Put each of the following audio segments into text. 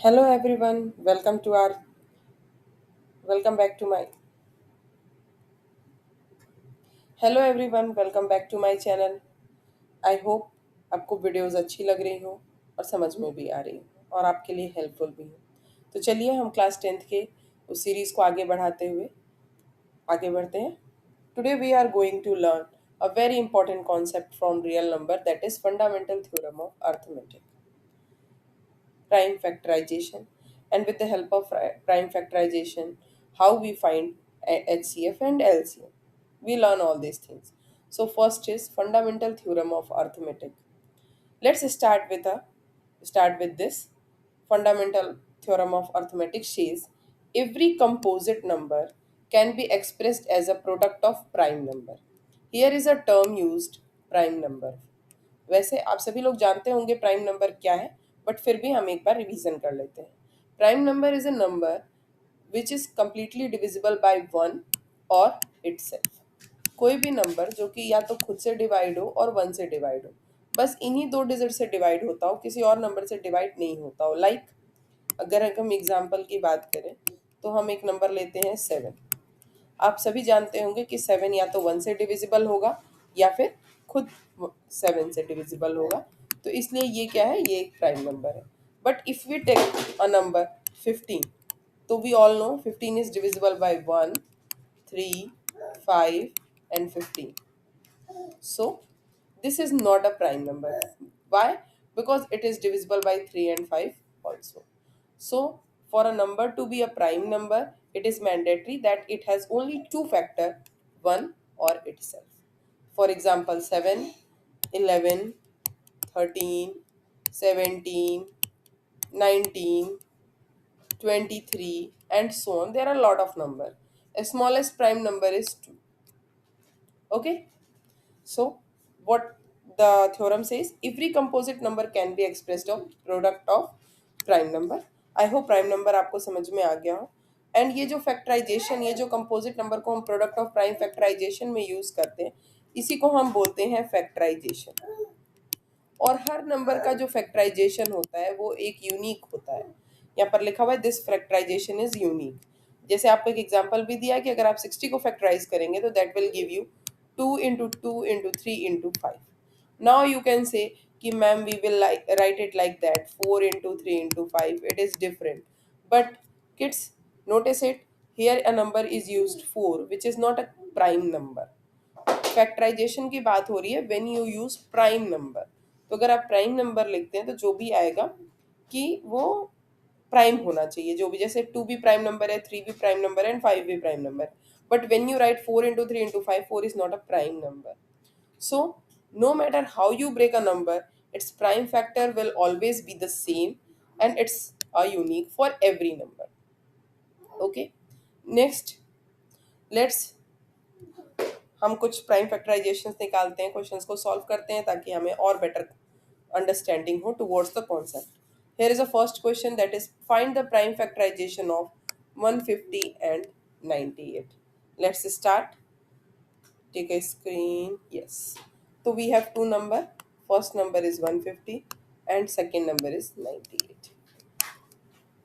Hello everyone, welcome back to my Hello everyone, welcome back to my channel. I hope आपको videos अच्छी लग रही हो और समझ में भी आ रही हो और आपके लिए हेल्पफुल भी हो। तो चलिए हम क्लास 10th के उस सीरीज को आगे बढ़ाते हुए आगे बढ़ते हैं. Today we are going to learn a very important concept from real number, that is fundamental theorem of arithmetic, prime factorization, and with the help of prime factorization, how we find HCF and LCM. We learn all these things. So first is fundamental theorem of arithmetic. Let's start with this. Fundamental theorem of arithmetic says every composite number can be expressed as a product of prime number. Here is a term used, prime number. वैसे आप सभी लोग जानते होंगे prime number क्या है, but फिर भी हम एक बार रिवीजन कर लेते हैं. Prime number is a number which is completely divisible by one और इटसेल्फ. कोई भी नंबर जो कि या तो खुद से डिवाइड हो और वन से डिवाइड हो, बस इन्हीं दो डिजिट से डिवाइड होता हो, किसी और नंबर से डिवाइड नहीं होता हो. लाइक अगर हम एग्जाम्पल की बात करें तो हम एक नंबर लेते हैं 7. आप सभी जानते होंगे कि 7 या तो 1 से डिविजिबल होगा या फिर खुद 7 से डिविजिबल होगा. तो इसलिए ये क्या है, ये एक प्राइम नंबर है. But if we take a number 15, तो we all know 15 is divisible by 1, 3, 5 and 15. So this is not a prime number. Why? Because it is divisible by 3 and 5 also. So for a number to be a prime number, it is mandatory that it has only two factor, 1 or itself. For example, 7, 11, 13, 17, 19, 23 and so on. There are a lot of number. A smallest prime number is 2. Okay. So, what the theorem says, every composite number can be expressed of product of prime number. I hope prime number आपको समझ में आ गया हो. And ये जो factorisation, ये जो composite number को हम प्रोडक्ट ऑफ प्राइम फैक्टराइजेशन में यूज करते हैं, इसी को हम बोलते हैं फैक्टराइजेशन. और हर नंबर का जो फैक्टराइजेशन होता है वो एक यूनिक होता है. यहाँ पर लिखा हुआ है दिस फैक्टराइजेशन इज यूनिक. जैसे आपको एक एग्जांपल भी दिया कि अगर आप 60 को फैक्टराइज करेंगे तो that will give you 2 into 2 into 3 into 5. Now you can say कि ma'am we will write it like that 4 into 3 into 5. It is different. But kids, notice it, here a number is used 4 which is not a prime number. Factorisation की बात हो रही है when you use prime number. तो अगर आप prime number लिखते हैं तो जो भी आएगा कि वो प्राइम होना चाहिए. जो भी, जैसे 2 भी प्राइम नंबर है, 3 भी प्राइम नंबर है एंड 5 भी प्राइम नंबर है. But when you right 4 into 3 into 5, 4 is not a prime number. So no matter how you break a number, its prime factor will always be the same and it's a unique for every number. Okay. Next, let's हम कुछ prime factorisation निकालते हैं, questions को solve करते हैं ताकि हमें और बेटर अंडरस्टैंडिंग हो towards the concept. Here is a first question, that is find the prime factorisation of 150 and 98. Let's start. Take a screen. Yes. So we have two number. First number is 150 and second number is 98.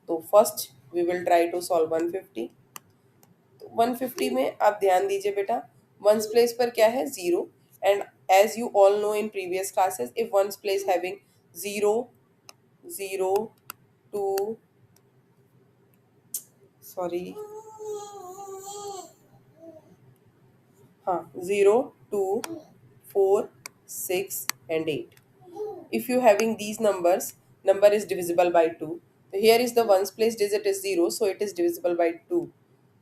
तो first we will try to solve 150. तो 150 में आप ध्यान दीजिए बेटा, ones place पर क्या है, zero. And as you all know in previous classes, if ones place having zero, zero, two, sorry, हाँ, zero, two, four, six and eight. If you having these numbers, number is divisible by 2. So here is the ones place digit is 0, so it is divisible by 2.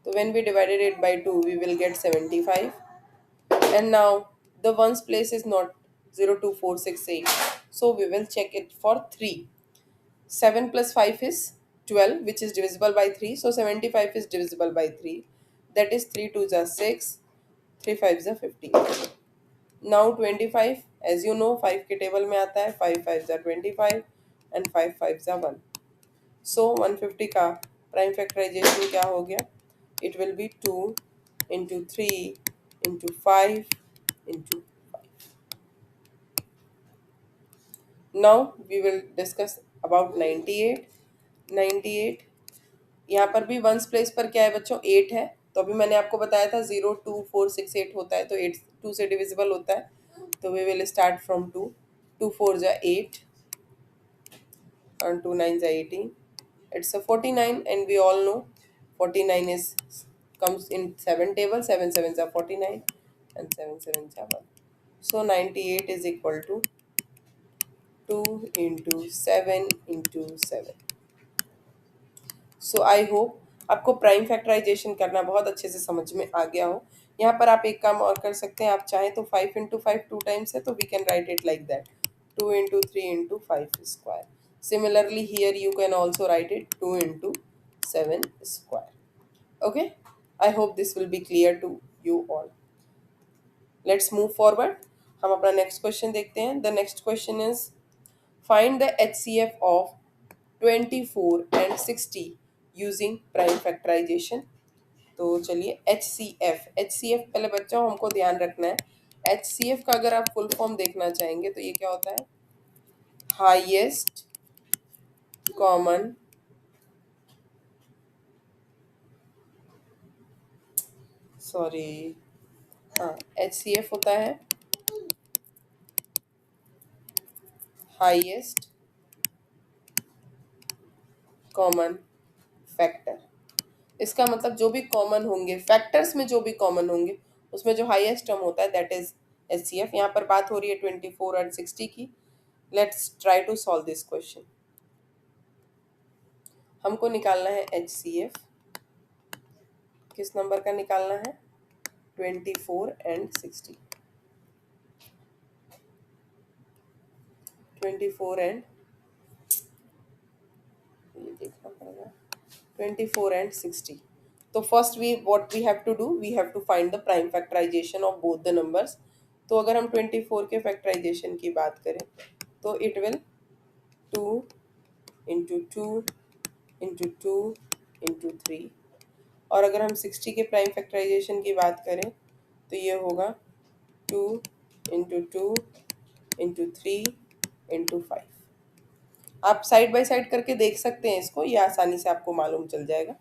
So when we divided it by 2, we will get 75. And now the ones place is not 0, 2, 4, 6, 8. So we will check it for 3. 7 plus 5 is 12, which is divisible by 3. So 75 is divisible by 3. That is 3 2s are 6, 3 5s are 15. Now 25, as you know 5 के table में आता है, 5 5 ज़ा 25 and 5 5 ज़ा 1. सो 150 का prime factorisation क्या हो गया, it will be 2 into 3 into 5 into 5. Now we will discuss about 98. 98, यहाँ पर भी वंस प्लेस पर क्या है बच्चों, 8 है। तो अभी मैंने आपको बताया था 0 2 4 6 8 होता है, तो 8 2 से डिविजिबल होता है, तो वी विल स्टार्ट फ्रॉम 2। 2 4 जा 8 and 2 9 जा 18, it's a 49, and we all know 49 is comes in 7 table, 7 7 are 49 and 7 7 are 1. So 98 is equal to 2 into 7 into 7. So I hope आपको प्राइम फैक्टराइजेशन करना बहुत अच्छे से समझ में आ गया हो। यहाँ पर आप एक काम और कर सकते हैं, आप चाहें तो 5 इंटू 5 टू टाइम्स है, तो we can write it like that, 2 into 3 into 5 square. Similarly here you can also write it 2 into 7 square. Okay, I hope this will be clear to you all. Let's move forward, हम अपना next question देखते हैं। The next question is find the HCF of 24 and 60 using prime factorisation. तो चलिए H C F पहले बच्चों हमको ध्यान रखना है। HCF का अगर आप फुल फॉर्म देखना चाहेंगे तो ये क्या होता है, हाईएस्ट कॉमन सॉरी हाँ, HCF होता है हाईएस्ट कॉमन फैक्टर। इसका मतलब जो भी कॉमन होंगे फैक्टर्स में, जो भी कॉमन होंगे उसमें जो हाईएस्ट टर्म होता है दैट इज HCF। यहाँ पर बात हो रही है 24 और 60 की। Let's try to solve this question. हमको निकालना है HCF, किस नंबर का निकालना है, 24 एंड 60। 24 एंड ये देखना पड़ेगा, 24 एंड 60। तो first we what we have to do, we have to find the prime factorisation of both the numbers. तो अगर हम 24 के फैक्टराइजेशन की बात करें तो it will 2 into 2 into 2 into 3, और अगर हम 60 के प्राइम फैक्टराइजेशन की बात करें तो ये होगा 2 इंटू 2 इंटू 3 इंटू 5। आप साइड बाय साइड करके देख सकते हैं इसको, ये आसानी से आपको मालूम चल जाएगा।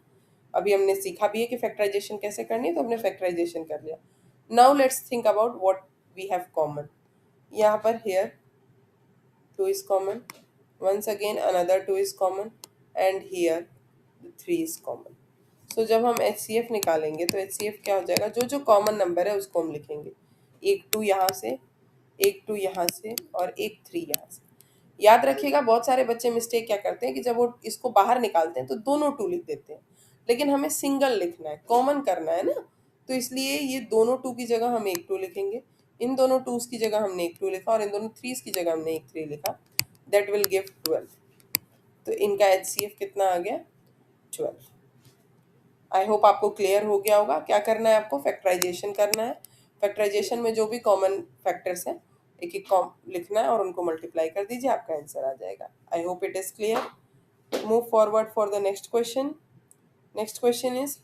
अभी हमने सीखा भी है कि फैक्टराइजेशन कैसे करनी है, तो हमने फैक्टराइजेशन कर लिया। Now let's think about what we have common. यहाँ पर here 2 is common, once again another 2 is common, and here the 3 is common. So जब हम HCF निकालेंगे तो HCF क्या हो जाएगा, जो जो कॉमन नंबर है उसको हम लिखेंगे, एक 2 यहाँ से, एक 2 यहाँ से और एक 3 यहाँ से। याद रखिएगा बहुत सारे बच्चे मिस्टेक क्या करते हैं कि जब वो इसको बाहर निकालते हैं तो दोनों 2 लिख देते हैं, लेकिन हमें सिंगल लिखना है, कॉमन करना है ना, तो इसलिए ये दोनों 2 की जगह हम एक 2 लिखेंगे, इन दोनों 2s की जगह हमने एक 2 लिखा और इन दोनों 3s की जगह हमने एक 3 लिखा, दैट विल गिव 12। तो इनका HCF कितना आ गया, 12। आई होप आपको क्लियर हो गया होगा। क्या करना है आपको, फैक्टराइजेशन करना है। फैक्टराइजेशन में जो भी कॉमन फैक्टर्स हैं एक एक कॉम लिखना है और उनको मल्टीप्लाई कर दीजिए, आपका आंसर आ जाएगा। I hope it is clear. Move forward for the next question. Next question is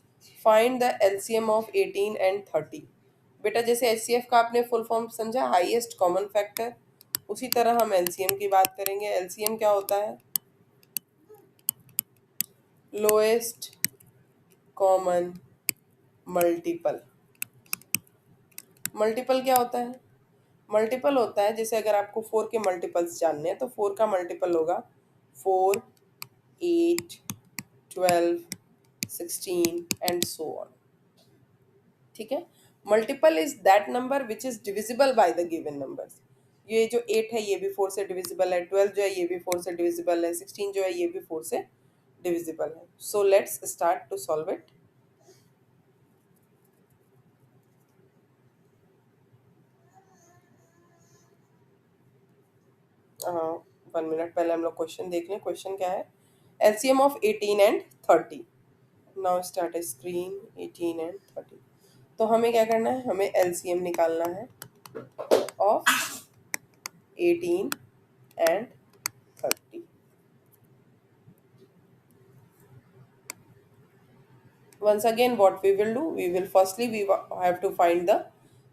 find the LCM of 18 and 30। बेटा जैसे HCF का आपने फुल फॉर्म समझा, हाईएस्ट कॉमन फैक्टर, उसी तरह हम LCM की बात करेंगे। LCM क्या होता है, लोएस्ट कॉमन मल्टीपल। मल्टीपल क्या होता है, मल्टीपल होता है जैसे अगर आपको 4 के मल्टीपल्स जानने हैं तो 4 का मल्टीपल होगा 4 8 12 16 एंड सो ऑन। ठीक है, multiple is that number which is divisible by the given numbers. ये जो 8 है ये भी 4 से डिविजिबल है, 12 जो है ये भी 4 से डिविजिबल है, 16 जो है ये भी 4 से डिविजिबल है। So let's start to solve it. One minute, पहले हम लोग क्वेश्चन देख लें। क्वेश्चन क्या है, LCM of 18 and 30। Now start screen, 18 and 30। तो हमें क्या करना है, हमें LCM निकालना है of 18 and 30। once again what we will do, we will firstly we have to find the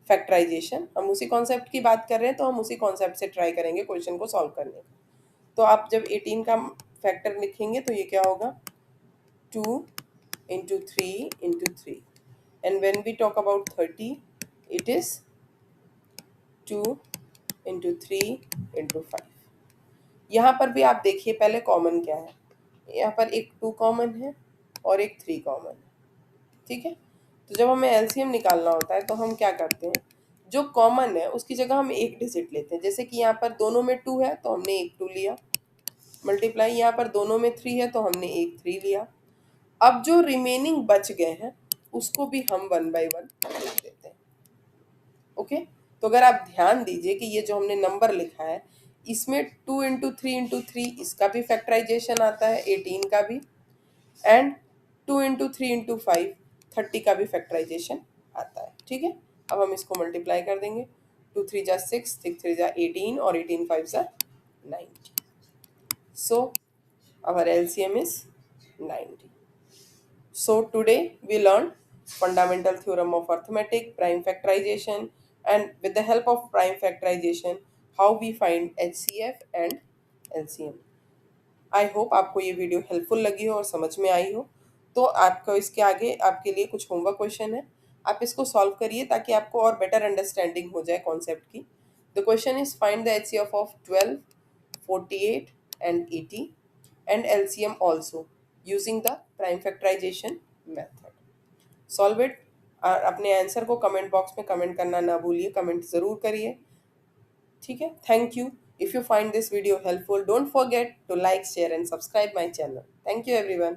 factorisation. हम उसी कॉन्सेप्ट की बात कर रहे हैं तो हम उसी कॉन्सेप्ट से ट्राई करेंगे क्वेश्चन को सॉल्व करने का। तो आप जब 18 का फैक्टर लिखेंगे तो ये क्या होगा 2 into 3 into 3, and when we talk about 30 it is 2 into 3 into 5। यहाँ पर भी आप देखिए पहले कॉमन क्या है, यहाँ पर एक 2 कॉमन है और एक 3 कॉमन है, ठीक है। तो जब हमें एलसीएम निकालना होता है तो हम क्या करते हैं, जो कॉमन है उसकी जगह हम एक डिजिट लेते हैं। जैसे कि यहाँ पर दोनों में 2 है तो हमने एक 2 लिया, मल्टीप्लाई यहाँ पर दोनों में 3 है तो हमने एक 3 लिया। अब जो रिमेनिंग बच गए हैं उसको भी हम 1 by 1 लिख देते हैं। ओके, तो अगर आप ध्यान दीजिए कि ये जो हमने नंबर लिखा है इसमें 2 इंटू 3 इंटू 3 इसका भी फैक्टराइजेशन आता है, 18 का भी, एंड 2 इंटू 3 इंटू 5 30 का भी फैक्टराइजेशन आता है, ठीक है। अब हम इसको मल्टीप्लाई कर देंगे, 2 3 जा 6, 6 3 जा 18 और 18 5 जा 90। So our LCM is 90. So today we learned fundamental theorem of arithmetic, prime factorization, and with the help of prime factorization how we find HCF and LCM. I hope आपको ये वीडियो हेल्पफुल लगी हो और समझ में आई हो। तो आपको इसके आगे आपके लिए कुछ होमवर्क क्वेश्चन है, आप इसको सॉल्व करिए ताकि आपको और बेटर अंडरस्टैंडिंग हो जाए कॉन्सेप्ट की। The question is find the HCF of 12, 48 and 80 and LCM also using the prime factorisation method. Solve it और अपने आंसर को कमेंट बॉक्स में कमेंट करना ना भूलिए, कमेंट ज़रूर करिए, ठीक है। Thank you. If you find this video helpful, don't forget to like, share and subscribe my channel. Thank you everyone.